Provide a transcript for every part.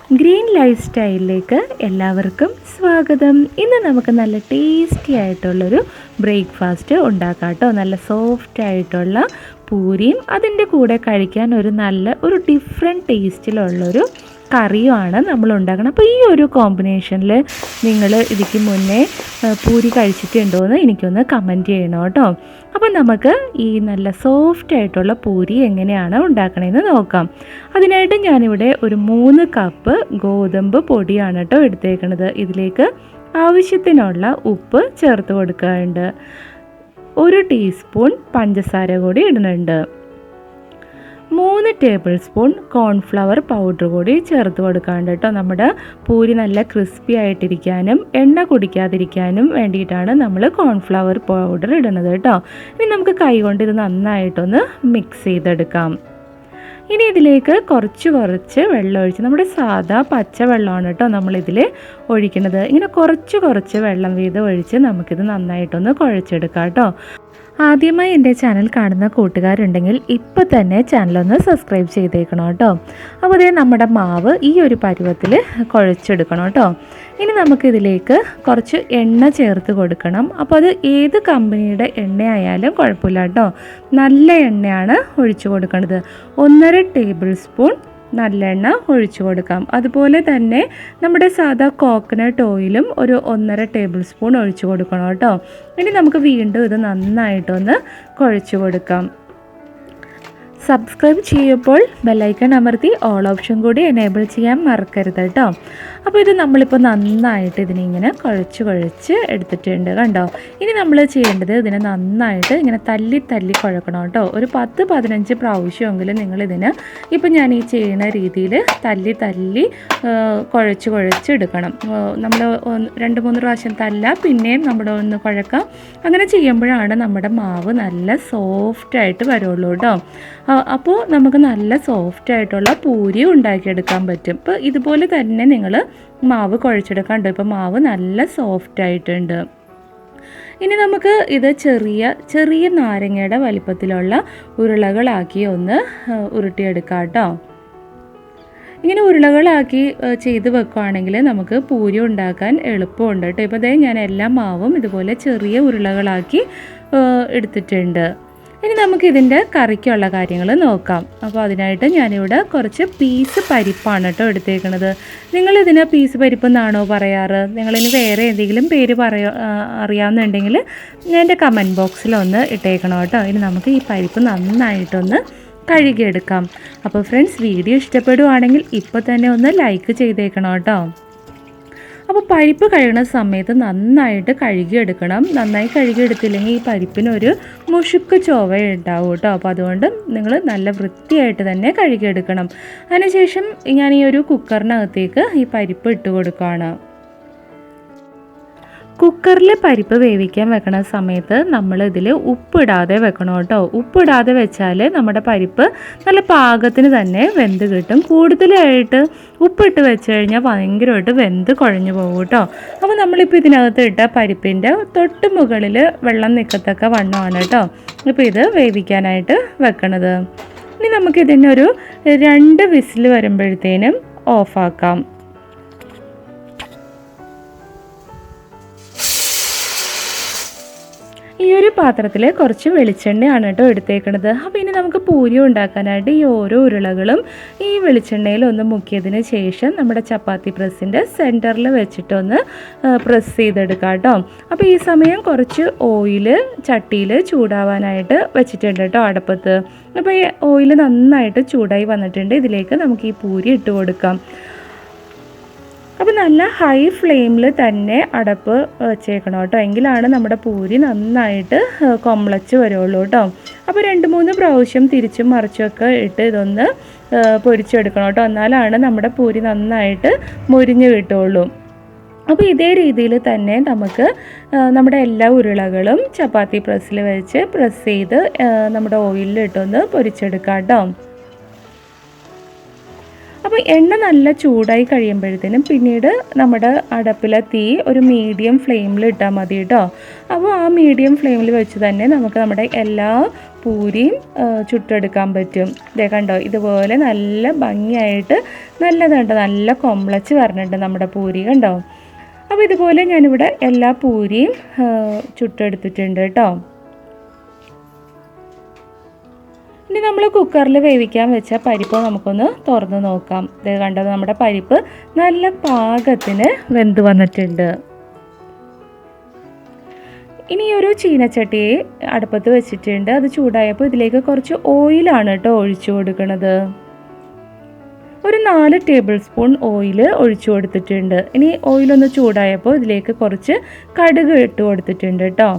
Green life സ്റ്റൈലിലേക്ക് എല്ലാവർക്കും സ്വാഗതം. ഇന്ന് നമുക്ക് നല്ല ടേസ്റ്റി ആയിട്ടുള്ളൊരു ബ്രേക്ക്ഫാസ്റ്റ് ഉണ്ടാക്കാം കേട്ടോ. നല്ല സോഫ്റ്റ് ആയിട്ടുള്ള പൂരിയും അതിൻ്റെ കൂടെ കഴിക്കാൻ ഒരു ഡിഫറെൻറ്റ് ടേസ്റ്റിലുള്ളൊരു കറിയുമാണ് നമ്മൾ ഉണ്ടാക്കുന്നത്. അപ്പോൾ ഈ ഒരു കോമ്പിനേഷനിൽ നിങ്ങൾ ഇതിക്ക് മുന്നേ പൂരി കഴിച്ചിട്ടുണ്ടോ എന്ന് എനിക്കൊന്ന് കമൻറ്റ് ചെയ്യണം കേട്ടോ. അപ്പോൾ നമുക്ക് ഈ നല്ല സോഫ്റ്റ് ആയിട്ടുള്ള പൂരി എങ്ങനെയാണ് ഉണ്ടാക്കണമെന്ന് നോക്കാം. അതിനായിട്ട് ഞാനിവിടെ ഒരു 3 കപ്പ് ഗോതമ്പ് പൊടിയാണ് കേട്ടോ എടുത്തേക്കണത്. ഇതിലേക്ക് ആവശ്യത്തിനുള്ള ഉപ്പ് ചേർത്ത് കൊടുക്കാറുണ്ട്. 1 ടീസ്പൂൺ പഞ്ചസാര കൂടി ഇടുന്നുണ്ട്. 3 ടേബിൾ സ്പൂൺ കോൺഫ്ലവർ പൗഡർ കൂടി ചേർത്ത് കൊടുക്കാറുണ്ട് കേട്ടോ. നമ്മുടെ പൂരി നല്ല ക്രിസ്പി ആയിട്ടിരിക്കാനും എണ്ണ കുടിക്കാതിരിക്കാനും വേണ്ടിയിട്ടാണ് നമ്മൾ കോൺഫ്ലവർ പൗഡർ ഇടുന്നത് കേട്ടോ. ഇനി നമുക്ക് കൈ കൊണ്ട് ഇത് നന്നായിട്ടൊന്ന് മിക്സ് ചെയ്തെടുക്കാം. ഇനി ഇതിലേക്ക് കുറച്ച് വെള്ളം ഒഴിച്ച്, നമ്മുടെ സാധാ പച്ച വെള്ളമാണ് കേട്ടോ നമ്മളിതിൽ ഒഴിക്കുന്നത്. ഇങ്ങനെ കുറച്ച് വെള്ളം വീതം ഒഴിച്ച് നമുക്കിത് നന്നായിട്ടൊന്ന് കുഴച്ചെടുക്കാം കേട്ടോ. ആദ്യമായി എൻ്റെ ചാനൽ കാണുന്ന കൂട്ടുകാരുണ്ടെങ്കിൽ ഇപ്പോൾ തന്നെ ചാനലൊന്ന് സബ്സ്ക്രൈബ് ചെയ്തേക്കണം കേട്ടോ. അപ്പോൾ അതേ നമ്മുടെ മാവ് ഈ ഒരു പരുവത്തിൽ കുഴച്ചെടുക്കണം കേട്ടോ. ഇനി നമുക്കിതിലേക്ക് കുറച്ച് എണ്ണ ചേർത്ത് കൊടുക്കണം. അപ്പോൾ അത് ഏത് കമ്പനിയുടെ എണ്ണയായാലും കുഴപ്പമില്ല കേട്ടോ. നല്ല എണ്ണയാണ് ഒഴിച്ചു കൊടുക്കുന്നത്. 1.5 ടേബിൾ സ്പൂൺ നല്ലെണ്ണ ഒഴിച്ചു കൊടുക്കാം. അതുപോലെ തന്നെ നമ്മുടെ സാധാ കോക്കനട്ട് ഓയിലും ഒരു 1.5 ടേബിൾ സ്പൂൺ ഒഴിച്ചു കൊടുക്കണം കേട്ടോ. ഇനി നമുക്ക് വീണ്ടും ഇത് നന്നായിട്ടൊന്ന് കുഴച്ചു കൊടുക്കാം. സബ്സ്ക്രൈബ് ചെയ്യുമ്പോൾ ബെല്ലൈക്കൺ അമർത്തി ഓൾ ഓപ്ഷൻ കൂടി എനേബിൾ ചെയ്യാൻ മറക്കരുത് കേട്ടോ. അപ്പോൾ ഇത് നമ്മളിപ്പോൾ നന്നായിട്ട് ഇതിനിങ്ങനെ കുഴച്ച് എടുത്തിട്ടുണ്ട് കണ്ടോ. ഇനി നമ്മൾ ചെയ്യേണ്ടത് ഇതിനെ നന്നായിട്ട് ഇങ്ങനെ തല്ലി കുഴക്കണം കേട്ടോ. ഒരു 10-15 പ്രാവശ്യമെങ്കിലും നിങ്ങളിതിന് ഇപ്പോൾ ഞാൻ ഈ ചെയ്യുന്ന രീതിയിൽ തല്ലി കുഴച്ചെടുക്കണം. നമ്മൾ 2-3 പ്രാവശ്യം പിന്നെയും നമ്മൾ ഒന്ന് കുഴക്കാം. അങ്ങനെ ചെയ്യുമ്പോഴാണ് നമ്മുടെ മാവ് നല്ല സോഫ്റ്റായിട്ട് വരുള്ളൂ കേട്ടോ. അപ്പോൾ നമുക്ക് നല്ല സോഫ്റ്റ് ആയിട്ടുള്ള പൂരി ഉണ്ടാക്കിയെടുക്കാൻ പറ്റും. ഇപ്പോൾ ഇതുപോലെ തന്നെ നിങ്ങൾ മാവ് കുഴച്ചെടുക്കാണ്ട്. ഇപ്പോൾ മാവ് നല്ല സോഫ്റ്റ് ആയിട്ടുണ്ട്. ഇനി നമുക്ക് ഇത് ചെറിയ നാരങ്ങയുടെ വലിപ്പത്തിലുള്ള ഉരുളകളാക്കി ഒന്ന് ഉരുട്ടിയെടുക്കാം കേട്ടോ. ഇങ്ങനെ ഉരുളകളാക്കി ചെയ്ത് വെക്കുകയാണെങ്കിൽ നമുക്ക് പൂരി ഉണ്ടാക്കാൻ എളുപ്പമുണ്ട് കേട്ടോ. ഇപ്പോൾ ഞാൻ എല്ലാ മാവും ഇതുപോലെ ചെറിയ ഉരുളകളാക്കി എടുത്തിട്ടുണ്ട്. ഇനി നമുക്കിതിൻ്റെ കറിക്കുള്ള കാര്യങ്ങൾ നോക്കാം. അപ്പോൾ അതിനായിട്ട് ഞാനിവിടെ കുറച്ച് പീസ് പരിപ്പാണ് കേട്ടോ എടുത്തേക്കുന്നത്. നിങ്ങളിതിന് പീസ് പരിപ്പ് എന്നാണോ പറയാറ്? നിങ്ങളിനി വേറെ എന്തെങ്കിലും പേര് അറിയാവുന്നുണ്ടെങ്കിൽ എൻ്റെ കമൻറ്റ് ബോക്സിലൊന്ന് ഇട്ടേക്കണം കേട്ടോ. ഇനി നമുക്ക് ഈ പരിപ്പ് നന്നായിട്ടൊന്ന് കഴുകിയെടുക്കാം. അപ്പോൾ ഫ്രണ്ട്സ്, വീഡിയോ ഇഷ്ടപ്പെടുവാണെങ്കിൽ ഇപ്പോൾ തന്നെ ഒന്ന് ലൈക്ക് ചെയ്തേക്കണം കേട്ടോ. അപ്പോൾ പരിപ്പ് കഴുകുന്ന സമയത്ത് നന്നായിട്ട് കഴുകിയെടുക്കണം. നന്നായി കഴുകിയെടുത്തില്ലെങ്കിൽ ഈ പരിപ്പിനൊരു മുഷുക്ക് ചൊവ ഉണ്ടാവും കേട്ടോ. അപ്പോൾ അതുകൊണ്ട് നിങ്ങൾ നല്ല വൃത്തിയായിട്ട് തന്നെ കഴുകിയെടുക്കണം. അതിനുശേഷം ഞാൻ ഈ ഒരു കുക്കറിനകത്തേക്ക് ഈ പരിപ്പ് ഇട്ട് കൊടുക്കുകയാണ്. കുക്കറിൽ പരിപ്പ് വേവിക്കാൻ വെക്കണ സമയത്ത് നമ്മളിതിൽ ഉപ്പിടാതെ വെക്കണം കേട്ടോ. ഉപ്പിടാതെ വെച്ചാൽ നമ്മുടെ പരിപ്പ് നല്ല പാകത്തിന് തന്നെ വെന്ത് കിട്ടും. കൂടുതലായിട്ട് ഉപ്പിട്ട് വെച്ച് കഴിഞ്ഞാൽ ഭയങ്കരമായിട്ട് വെന്ത് കുഴഞ്ഞു പോകും കേട്ടോ. അപ്പോൾ നമ്മളിപ്പോൾ ഇതിനകത്ത് ഇട്ട പരിപ്പിൻ്റെ തൊട്ട് മുകളിൽ വെള്ളം നിൽക്കത്തക്ക വണ്ണമാണ് കേട്ടോ ഇപ്പോൾ ഇത് വേവിക്കാനായിട്ട് വെക്കണത്. ഇനി നമുക്കിതിനൊരു 2 വിസിൽ വരുമ്പോഴത്തേനും ഓഫാക്കാം. ഈ ഒരു പാത്രത്തിൽ കുറച്ച് വെളിച്ചെണ്ണയാണ് കേട്ടോ എടുത്തേക്കുന്നത്. അപ്പോൾ ഇനി നമുക്ക് പൂരി ഉണ്ടാക്കാനായിട്ട് ഈ ഓരോ ഉരുളകളും ഈ വെളിച്ചെണ്ണയിൽ ഒന്ന് മുക്കിയതിന് ശേഷം നമ്മുടെ ചപ്പാത്തി പ്രസ്സിൻ്റെ സെൻറ്ററിൽ വെച്ചിട്ടൊന്ന് പ്രസ് ചെയ്തെടുക്കാം കേട്ടോ. അപ്പോൾ ഈ സമയം കുറച്ച് ഓയിൽ ചട്ടിയിൽ ചൂടാവാനായിട്ട് വെച്ചിട്ടുണ്ട് കേട്ടോ അടുപ്പത്ത്. അപ്പോൾ ഈ ഓയിൽ നന്നായിട്ട് ചൂടായി വന്നിട്ടുണ്ട്. ഇതിലേക്ക് നമുക്ക് ഈ പൂരി ഇട്ട് കൊടുക്കാം. അപ്പോൾ നല്ല ഹൈ ഫ്ലെയിമിൽ തന്നെ അടപ്പ് വെച്ചേക്കണം കേട്ടോ. എങ്കിലാണ് നമ്മുടെ പൂരി നന്നായിട്ട് കൊമ്പളച്ച് വരുള്ളൂ കേട്ടോ. അപ്പോൾ 2-3 പ്രാവശ്യം തിരിച്ചും മറിച്ചൊക്കെ ഇട്ട് ഇതൊന്ന് പൊരിച്ചെടുക്കണം കേട്ടോ. എന്നാലാണ് നമ്മുടെ പൂരി നന്നായിട്ട് മൊരിഞ്ഞ് കിട്ടുള്ളൂ. അപ്പോൾ ഇതേ രീതിയിൽ തന്നെ നമുക്ക് നമ്മുടെ എല്ലാ ഉരുളകളും ചപ്പാത്തി പ്രസ്സിൽ വെച്ച് പ്രസ് ചെയ്ത് നമ്മുടെ ഓയിലിലിട്ടൊന്ന് പൊരിച്ചെടുക്കാം കേട്ടോ. അപ്പോൾ എണ്ണ നല്ല ചൂടായി കഴിയുമ്പോഴത്തേനും പിന്നീട് നമ്മുടെ അടുപ്പിലെ തീ ഒരു മീഡിയം ഫ്ലെയിമിൽ ഇട്ടാൽ മതി കേട്ടോ. അപ്പോൾ ആ മീഡിയം ഫ്ലെയിമിൽ വെച്ച് തന്നെ നമുക്ക് നമ്മുടെ എല്ലാ പൂരിയും ചുട്ടെടുക്കാൻ പറ്റും. ഇതേ കണ്ടോ, ഇതുപോലെ നല്ല ഭംഗിയായിട്ട് നല്ലതുണ്ട്, നല്ല കൊമ്പളച്ച് വരണുണ്ട് നമ്മുടെ പൂരി കണ്ടോ. അപ്പോൾ ഇതുപോലെ ഞാനിവിടെ എല്ലാ പൂരിയും ചുട്ടെടുത്തിട്ടുണ്ട് കേട്ടോ. ഇനി നമ്മൾ കുക്കറിൽ വേവിക്കാൻ വെച്ച പരിപ്പ് നമുക്കൊന്ന് തുറന്ന് നോക്കാം. ഇത് കണ്ടത് നമ്മുടെ പരിപ്പ് നല്ല പാകത്തിന് വെന്ത് വന്നിട്ടുണ്ട്. ഇനി ഒരു ചീനച്ചട്ടി അടുപ്പത്ത് വെച്ചിട്ടുണ്ട്. അത് ചൂടായപ്പോൾ ഇതിലേക്ക് കുറച്ച് ഓയിലാണ് കേട്ടോ ഒഴിച്ചു കൊടുക്കുന്നത്. ഒരു 4 ടേബിൾ സ്പൂൺ ഓയിൽ ഒഴിച്ചു കൊടുത്തിട്ടുണ്ട്. ഇനി ഓയിലൊന്ന് ചൂടായപ്പോൾ ഇതിലേക്ക് കുറച്ച് കടുക് ഇട്ട് കൊടുത്തിട്ടുണ്ട് കേട്ടോ.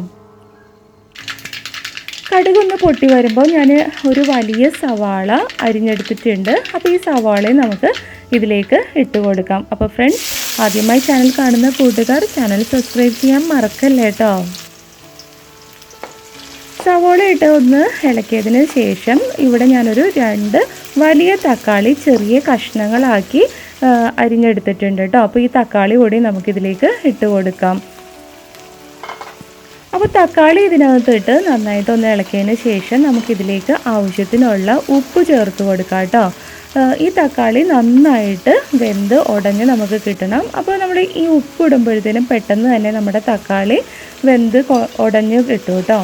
കടുകൊന്ന് പൊട്ടി വരുമ്പോൾ ഞാൻ ഒരു വലിയ സവാള അരിഞ്ഞെടുത്തിട്ടുണ്ട്. അപ്പോൾ ഈ സവാളയും നമുക്ക് ഇതിലേക്ക് ഇട്ട് കൊടുക്കാം. അപ്പോൾ ഫ്രണ്ട്സ്, ആദ്യമായി ചാനൽ കാണുന്ന കൂട്ടുകാർ ചാനൽ സബ്സ്ക്രൈബ് ചെയ്യാൻ മറക്കല്ലേ കേട്ടോ. സവാള ഇട്ട് ഒന്ന് ഇളക്കിയതിന് ശേഷം ഇവിടെ ഞാനൊരു 2 വലിയ തക്കാളി ചെറിയ കഷ്ണങ്ങളാക്കി അരിഞ്ഞെടുത്തിട്ടുണ്ട് കേട്ടോ. അപ്പോൾ ഈ തക്കാളി കൂടി നമുക്കിതിലേക്ക് ഇട്ട് കൊടുക്കാം. അപ്പോൾ തക്കാളി ഇതിനകത്തിട്ട് നന്നായിട്ടൊന്ന് ഇളക്കിയതിന് ശേഷം നമുക്കിതിലേക്ക് ആവശ്യത്തിനുള്ള ഉപ്പ് ചേർത്ത് കൊടുക്കാം കേട്ടോ. ഈ തക്കാളി നന്നായിട്ട് വെന്ത് ഉടഞ്ഞ് നമുക്ക് കിട്ടണം. അപ്പോൾ നമ്മൾ ഈ ഉപ്പ് ഇടുമ്പോഴത്തേനും പെട്ടെന്ന് തന്നെ നമ്മുടെ തക്കാളി വെന്ത് ഉടഞ്ഞ് കിട്ടും കേട്ടോ.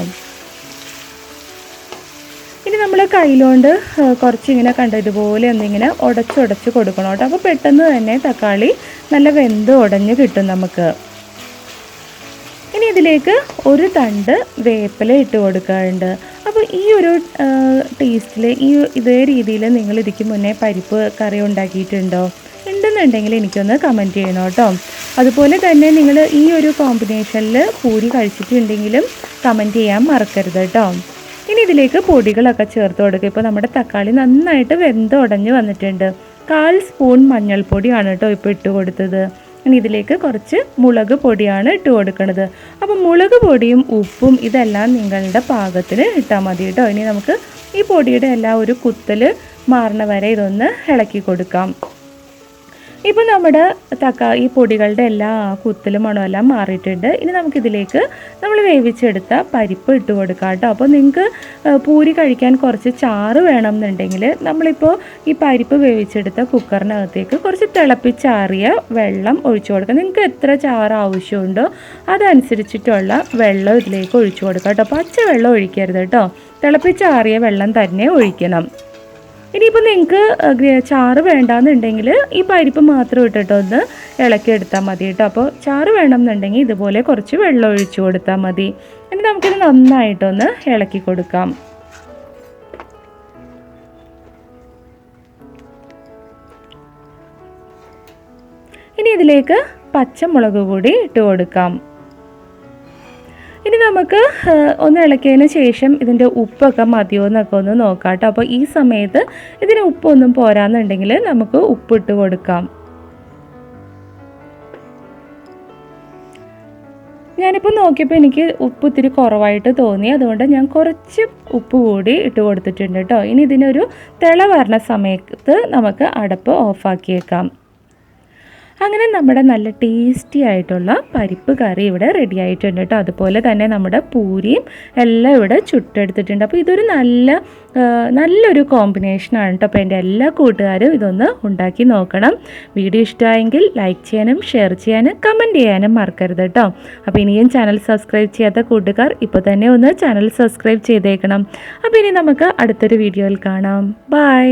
ഇനി നമ്മൾ കയ്യിലോണ്ട് കുറച്ചിങ്ങനെ കണ്ടോ ഇതുപോലെ ഒന്നിങ്ങനെ ഉടച്ച് കൊടുക്കണം കേട്ടോ. അപ്പോൾ പെട്ടെന്ന് തന്നെ തക്കാളി നല്ല വെന്ത് ഉടഞ്ഞ് കിട്ടും നമുക്ക്. ഇനി ഇതിലേക്ക് ഒരു തണ്ട് വേപ്പില ഇട്ട് കൊടുക്കാറുണ്ട്. അപ്പോൾ ഈ ഒരു ടേസ്റ്റിൽ ഇതേ രീതിയിൽ നിങ്ങൾ ഇതിക്ക് മുന്നേ പരിപ്പ് കറി ഉണ്ടാക്കിയിട്ടുണ്ടോ? ഉണ്ടെന്നുണ്ടെങ്കിൽ എനിക്കൊന്ന് കമൻറ്റ് ചെയ്യണം കേട്ടോ. അതുപോലെ തന്നെ നിങ്ങൾ ഈ ഒരു കോമ്പിനേഷനിൽ പൂരി കഴിച്ചിട്ടുണ്ടെങ്കിലും കമൻറ്റ് ചെയ്യാൻ മറക്കരുത് കേട്ടോ. ഇനി ഇതിലേക്ക് പൊടികളൊക്കെ ചേർത്ത് കൊടുക്കുക. ഇപ്പോൾ നമ്മുടെ തക്കാളി നന്നായിട്ട് വെന്ത് ഉടഞ്ഞ് വന്നിട്ടുണ്ട്. 1/4 സ്പൂൺ മഞ്ഞൾപ്പൊടിയാണ് കേട്ടോ ഇപ്പോൾ ഇട്ട് കൊടുത്തത്. ഇനി ഇതിലേക്ക് കുറച്ച് മുളക് പൊടിയാണ് ഇട്ട് കൊടുക്കുന്നത്. അപ്പോൾ മുളക് പൊടിയും ഉപ്പും ഇതെല്ലാം നിങ്ങളുടെ പാകത്തിന് ഇട്ടാൽ മതി കേട്ടോ. ഇനി നമുക്ക് ഈ പൊടിയുടെ എല്ലാം ഒരു കുത്തൽ മാറണ വരെ ഇതൊന്ന് ഇളക്കി കൊടുക്കാം. ഇപ്പോൾ നമ്മുടെ ഈ പൊടികളുടെ എല്ലാ കുത്തലും മണമെല്ലാം മാറിയിട്ടുണ്ട്. ഇനി നമുക്കിതിലേക്ക് നമ്മൾ വേവിച്ചെടുത്ത പരിപ്പ് ഇട്ട് കൊടുക്കാം കേട്ടോ. അപ്പോൾ നിങ്ങൾക്ക് പൂരി കഴിക്കാൻ കുറച്ച് ചാറ് വേണമെന്നുണ്ടെങ്കിൽ നമ്മളിപ്പോൾ ഈ പരിപ്പ് വേവിച്ചെടുത്ത കുക്കറിനകത്തേക്ക് കുറച്ച് തിളപ്പിച്ചാറിയ വെള്ളം ഒഴിച്ചു കൊടുക്കുക. നിങ്ങൾക്ക് എത്ര ചാറ് ആവശ്യമുണ്ടോ അതനുസരിച്ചിട്ടുള്ള വെള്ളം ഇതിലേക്ക് ഒഴിച്ചു കൊടുക്കാം കേട്ടോ. പച്ച വെള്ളം ഒഴിക്കരുത് കേട്ടോ, തിളപ്പിച്ചാറിയ വെള്ളം തന്നെ ഒഴിക്കണം. ഇനിയിപ്പോൾ നിങ്ങൾക്ക് ചാറ് വേണ്ടാന്നുണ്ടെങ്കിൽ ഈ പരിപ്പ് മാത്രം ഇട്ടിട്ട് ഒന്ന് ഇളക്കിയെടുത്താൽ മതി കേട്ടോ. അപ്പോൾ ചാറ് വേണമെന്നുണ്ടെങ്കിൽ ഇതുപോലെ കുറച്ച് വെള്ളം ഒഴിച്ചു കൊടുത്താൽ മതി. ഇനി നമുക്കിത് നന്നായിട്ടൊന്ന് ഇളക്കി കൊടുക്കാം. ഇനി ഇതിലേക്ക് പച്ചമുളക് കൂടി ഇട്ട് കൊടുക്കാം. ഇനി നമുക്ക് ഒന്ന് ഇളക്കിയതിന് ശേഷം ഇതിൻ്റെ ഉപ്പൊക്കെ മതിയോ എന്നൊക്കെ ഒന്ന് നോക്കാം കേട്ടോ. അപ്പോൾ ഈ സമയത്ത് ഇതിന് ഉപ്പൊന്നും പോരാന്നുണ്ടെങ്കിൽ നമുക്ക് ഉപ്പിട്ട് കൊടുക്കാം. ഞാനിപ്പോൾ നോക്കിയപ്പോൾ എനിക്ക് ഉപ്പ് ഇത്തിരി കുറവായിട്ട് തോന്നി, അതുകൊണ്ട് ഞാൻ കുറച്ച് ഉപ്പ് കൂടി ഇട്ട് കൊടുത്തിട്ടുണ്ട് കേട്ടോ. ഇനി ഇതിനൊരു തിള വരണ സമയത്ത് നമുക്ക് അടപ്പ് ഓഫാക്കിയേക്കാം. അങ്ങനെ നമ്മുടെ നല്ല ടേസ്റ്റി ആയിട്ടുള്ള പരിപ്പ് കറി ഇവിടെ റെഡി ആയിട്ടുണ്ട് കേട്ടോ. അതുപോലെ തന്നെ നമ്മുടെ പൂരിയും എല്ലാം ഇവിടെ ചുട്ടെടുത്തിട്ടുണ്ട്. അപ്പോൾ ഇതൊരു നല്ലൊരു കോമ്പിനേഷനാണ് കേട്ടോ. അപ്പോൾ എൻ്റെ എല്ലാ കൂട്ടുകാരും ഇതൊന്ന് ഉണ്ടാക്കി നോക്കണം. വീഡിയോ ഇഷ്ടമായെങ്കിൽ ലൈക്ക് ചെയ്യാനും ഷെയർ ചെയ്യാനും കമൻറ്റ് ചെയ്യാനും മറക്കരുത് കേട്ടോ. അപ്പോൾ ഇനിയും ചാനൽ സബ്സ്ക്രൈബ് ചെയ്യാത്ത കൂട്ടുകാർ ഇപ്പോൾ തന്നെ ഒന്ന് ചാനൽ സബ്സ്ക്രൈബ് ചെയ്തേക്കണം. അപ്പോൾ ഇനി നമുക്ക് അടുത്തൊരു വീഡിയോയിൽ കാണാം. ബൈ.